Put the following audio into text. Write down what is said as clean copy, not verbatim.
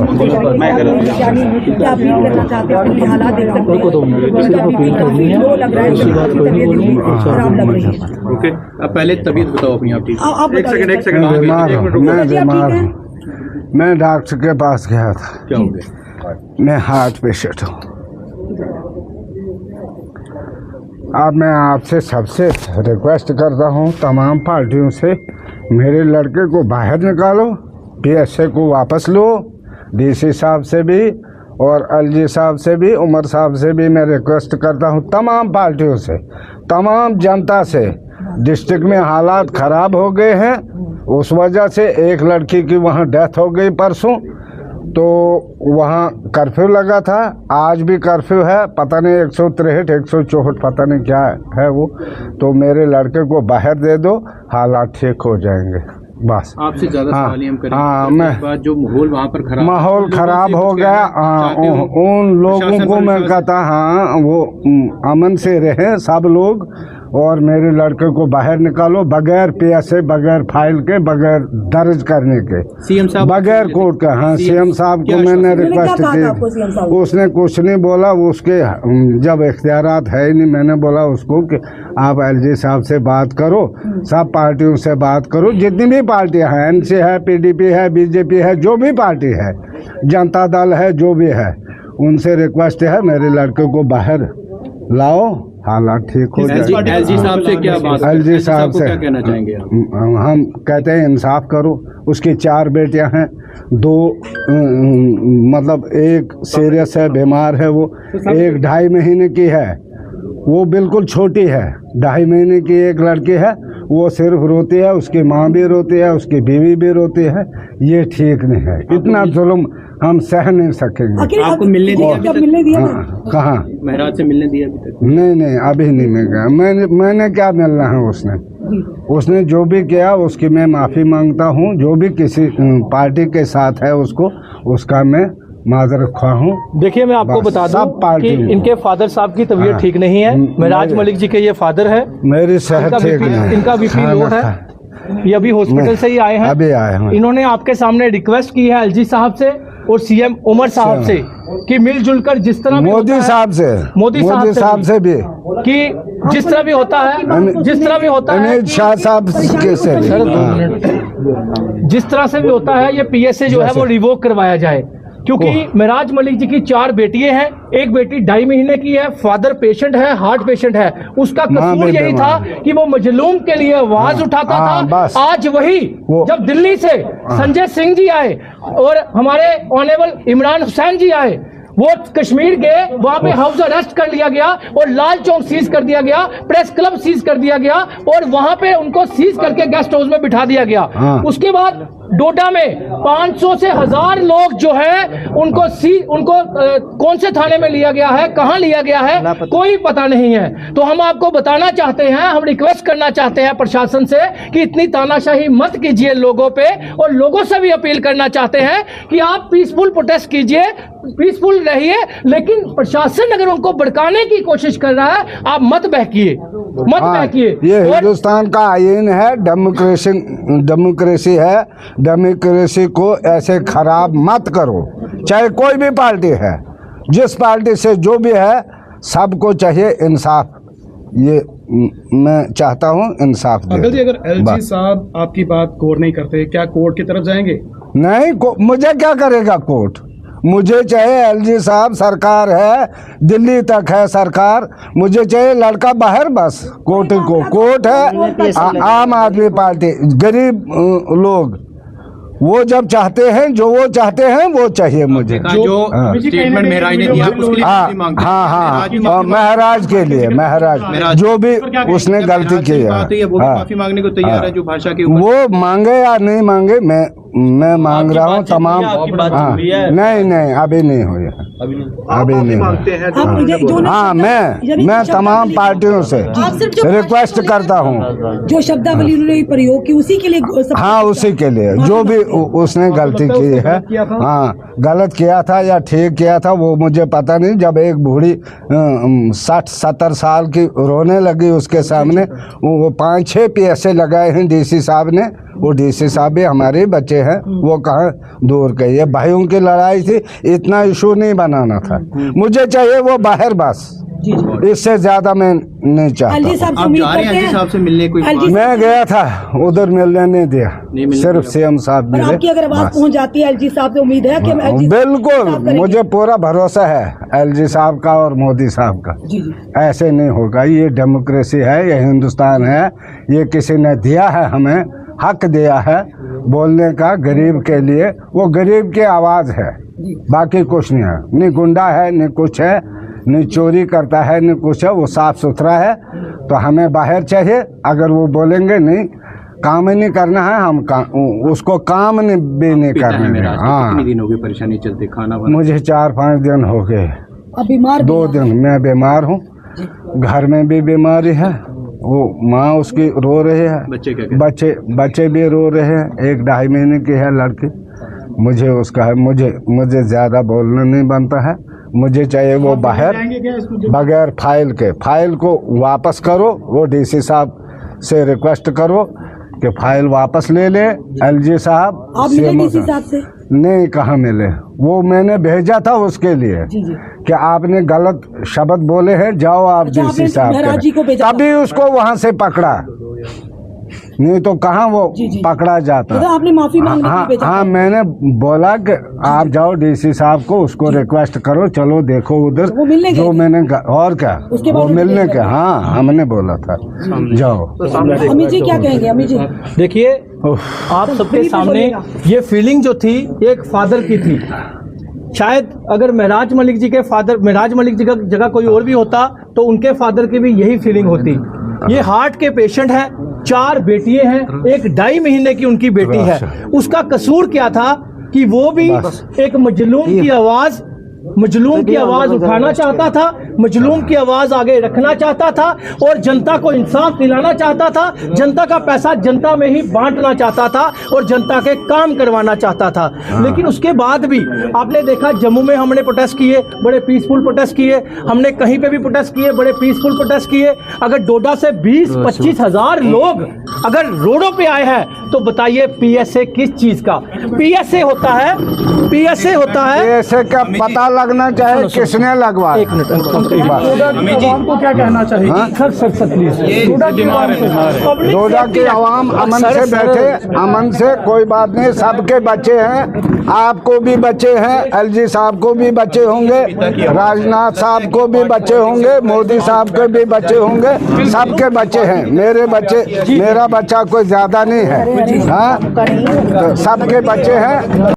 मैं क्या अपील करना चाहते हैं, अपने हालात देख सकते हैं। ओके, अब पहले तबीयत बताओ अपनी आप। ठीक, एक सेकंड मैं डॉक्टर के पास गया था। क्या हो गया? मैं हार्ट पेशेंट हूँ। अब मैं आपसे सबसे रिक्वेस्ट करता हूँ, तमाम पार्टियों से, मेरे लड़के को बाहर निकालो, पीएसए को वापस लो, डीसी साहब से भी और एलजी साहब से भी, उमर साहब से भी मैं रिक्वेस्ट करता हूँ, तमाम पार्टियों से, तमाम जनता से। डिस्ट्रिक्ट में हालात ख़राब हो गए हैं, उस वजह से एक लड़की की वहाँ डेथ हो गई परसों, तो वहाँ कर्फ्यू लगा था, आज भी कर्फ्यू है, पता नहीं 163 164 पता नहीं क्या है वो। तो मेरे लड़के को बाहर दे दो, हालात ठीक हो जाएंगे बस। आपसे ज्यादा सवाल हम करेंगे। हाँ, मैं जो माहौल वहाँ पर खराब हो गया, उन लोगों को मैं कहता, हाँ वो अमन से रहे सब लोग, और मेरे लड़के को बाहर निकालो बगैर पीएसए, बगैर फाइल के, बगैर दर्ज करने के, सीएम साहब बगैर कोर्ट का। हाँ, सीएम साहब को मैंने रिक्वेस्ट की, उसने कुछ नहीं बोला, उसके जब इख्तियारात है ही नहीं। मैंने बोला उसको कि आप एलजी साहब से बात करो, सब पार्टियों से बात करो, जितनी भी पार्टियां हैं, एनसी है, पीडीपी है, बीजेपी है, जो भी पार्टी है, जनता दल है, जो भी है, उनसे रिक्वेस्ट है मेरे लड़के को बाहर लाओ, हालात ठीक हो जाए। एलजी साहब से क्या बात? एलजी साहब से क्या कहना चाहेंगे? हम कहते हैं इंसाफ करो। उसकी 4 बेटियां हैं, 2 मतलब एक सीरियस है, बीमार है, वो एक 2.5 महीने की है, वो बिल्कुल छोटी है, 2.5 महीने की एक लड़की है, वो सिर्फ रोती है, उसकी माँ भी रोती है, उसकी बीवी भी रोती है। ये ठीक नहीं है, इतना जुल्म हम सह नहीं सकेंगे। आपको मिलने दिया? कहाँ? महराज से मिलने दिया अभी तक? नहीं, अभी नहीं मिल गया। मैंने क्या मिलना है? उसने जो भी किया उसकी मैं माफ़ी मांगता हूँ। जो भी किसी पार्टी के साथ है उसका मैं माजरत ख्वाह हूँ। देखिए, मैं आपको बता दूं कि इनके फादर साहब की तबीयत ठीक नहीं है। महराज मलिक जी के ये फादर है, मेरी सेहत ठीक नहीं है, इनका बीपी लो है, ये अभी हॉस्पिटल से ही आए हैं। अभी आए हैं। इन्होंने आपके सामने रिक्वेस्ट की है एलजी साहब से और सीएम उमर साहब से कि मिलजुल कर जिस तरह मोदी साहब से भी कि जिस तरह भी होता है अमित शाह साहब के से जिस तरह से भी होता है, ये पीएसए जो है वो रिवोक करवाया जाए, क्योंकि महराज मलिक जी की 4 बेटियां हैं, एक बेटी 2.5 महीने की है, फादर पेशेंट है, हार्ट पेशेंट है। उसका कसूर यही था कि वो मजलूम के लिए आवाज उठाता था। आज वही जब दिल्ली से संजय सिंह जी आए और हमारे ऑनरेबल इमरान हुसैन जी आए, वो कश्मीर गए, वहां पे हाउस अरेस्ट कर लिया गया और लाल चौक सीज कर दिया गया, प्रेस क्लब सीज कर दिया गया और वहां पे उनको सीज करके गेस्ट हाउस में बिठा दिया गया। उसके बाद डोडा में 500 से 1000 लोग जो है उनको कौन से थाने में लिया गया है, कहां लिया गया है, कोई पता नहीं है। तो हम आपको बताना चाहते हैं, हम रिक्वेस्ट करना चाहते हैं प्रशासन से कि इतनी तानाशाही मत कीजिए लोगों पे, और लोगों से भी अपील करना चाहते हैं कि आप पीसफुल प्रोटेस्ट कीजिए, पीसफुल रहिए, लेकिन प्रशासन अगर उनको भड़काने की कोशिश कर रहा है, आप मत बहकिए। ये हिंदुस्तान का आईन है, डेमोक्रेसी है, डेमोक्रेसी को ऐसे खराब मत करो, चाहे कोई भी पार्टी है, जिस पार्टी से जो भी है, सबको चाहिए इंसाफ। ये मैं चाहता हूँ इंसाफ दे। अगर एलजी साहब आपकी बात गौर नहीं करते, क्या कोर्ट की तरफ जाएंगे? नहीं, मुझे क्या करेगा कोर्ट? मुझे चाहिए एलजी साहब, सरकार है, दिल्ली तक है सरकार, मुझे चाहिए लड़का बाहर, बस। कोर्ट है, आम आदमी पार्टी, गरीब लोग, वो जब चाहते हैं, जो वो चाहते हैं वो चाहिए मुझे। जो स्टेटमेंट महराज ने दिया उसके लिए महराज के लिए, महराज जो भी उसने गलती की है, माफी मांगने को तैयार है, जो भाषा के वो मांगे या नहीं मांगे, मैं मांग रहा हूँ तमाम। नहीं, अभी नहीं हुई, अभी नहीं। हाँ, मैं तमाम पार्टियों से रिक्वेस्ट करता हूँ, जो शब्दावली उन्होंने प्रयोग की उसी के लिए। हाँ, उसी के लिए, जो भी उसने गलती की है, हाँ, गलत किया था या ठीक किया था वो मुझे पता नहीं। जब एक बूढ़ी 60-70 साल की रोने लगी उसके सामने, वो 5-6 पीएसए लगाए हैं डीसी साहब ने, वो डीसी साहब भी हमारे बच्चे हैं, वो कहाँ दूर के। ये भाइयों की लड़ाई थी, इतना इशू नहीं बनाना था। मुझे चाहिए वो बाहर बस, इससे ज्यादा मैं नहीं चाहता। एलजी साहब से आप उम्मीद जा रहे हैं करते एलजी हैं साहब से मिलने? कोई एलजी मैं गया था, उधर मिलने नहीं दिया, मिलने सिर्फ सीएम साहब पर मिले आपकी अगर आवाज बस। पहुंच जाती है एलजी साहब से, उम्मीद है कि हम एलजी बिल्कुल, मुझे पूरा भरोसा है एलजी साहब का और मोदी साहब का। जी जी ऐसे नहीं होगा, ये डेमोक्रेसी है, ये हिंदुस्तान है, ये किसी ने दिया है, हमें हक दिया है बोलने का गरीब के लिए। वो गरीब की आवाज है, बाकी कुछ नहीं है। नहीं गुंडा है, नहीं कुछ है, नहीं चोरी करता है, नहीं कुछ है। वो साफ सुथरा है। तो हमें बाहर चाहिए। अगर वो बोलेंगे नहीं काम ही नहीं करना है, हम उसको काम नहीं भी नहीं करने हैं। हाँ, कितने दिन हो गए परेशानी चलते? खाना मुझे 4-5 दिन हो गए। अब बीमार 2 दिन मैं बीमार हूँ, घर में भी बीमारी है। वो माँ उसकी रो रही है, बच्चे क्या बच्चे भी रो रहे हैं। 1-2.5 महीने की है लड़की। मुझे उसका है, मुझे ज्यादा बोलना नहीं बनता है। मुझे चाहिए वो बाहर, बगैर फाइल के। फाइल को वापस करो, वो डीसी साहब से रिक्वेस्ट करो कि फाइल वापस ले ले। एलजी साहब आप मिले डीसी साहब से? नहीं, कहाँ मिले। वो मैंने भेजा था उसके लिए जी जी कि आपने गलत शब्द बोले हैं, जाओ आप अच्छा, डीसी आपने साहब महाराज जी को के। भेजा था? तभी उसको वहां से पकड़ा, नहीं तो कहाँ वो जी, जी। पकड़ा जाता। मतलब आपने माफी मांगने के लिए भेजा हाँ, था? मैंने बोला कि आप जाओ डीसी साहब को, उसको रिक्वेस्ट करो, चलो देखो उधर वो मिलने जो गए? मैंने और क्या उसके वो बाद मिलने के। हाँ, हमने बोला था जाओ। अमित जी क्या कहेंगे? अमित जी देखिए, आप सबके सामने ये फीलिंग जो थी एक फादर की थी। शायद अगर महराज मलिक जी की का जगह कोई और भी होता तो उनके फादर की भी यही फीलिंग होती। ये हार्ट के पेशेंट हैं, 4 बेटियां हैं, 1-2.5 महीने की उनकी बेटी है। उसका कसूर क्या था कि वो भी एक मजलूम की आवाज उठाना चाहता था, मजलूम की आवाज आगे रखना चाहता था और जनता को इंसाफ दिलाना चाहता था। जनता का पैसा जनता में ही बांटना चाहता था और जनता के काम करवाना चाहता था। लेकिन उसके बाद भी आपने देखा, जम्मू में हमने प्रोटेस्ट किए, बड़े पीसफुल प्रोटेस्ट किए। हमने कहीं पे भी प्रोटेस्ट किए, बड़े पीसफुल प्रोटेस्ट किए। अगर डोडा से 20-25 हजार लोग अगर रोडों पे आए हैं तो बताइए पीएसए किस चीज का? पीएसए होता है ऐसे का पता लगना चाहे किसने लगवाया। एक मिनट को क्या कहना चाहिए? Sir please. डोडा की आवाम अमन से बैठे, अमन से, कोई बात नहीं। सबके बच्चे हैं, आपको भी बच्चे हैं, एलजी साहब को भी बच्चे होंगे, राजनाथ साहब को भी बच्चे होंगे, मोदी साहब के भी बच्चे होंगे, सबके बच्चे हैं। मेरा बच्चा कोई ज्यादा नहीं है। हाँ, तो सबके बच्चे हैं।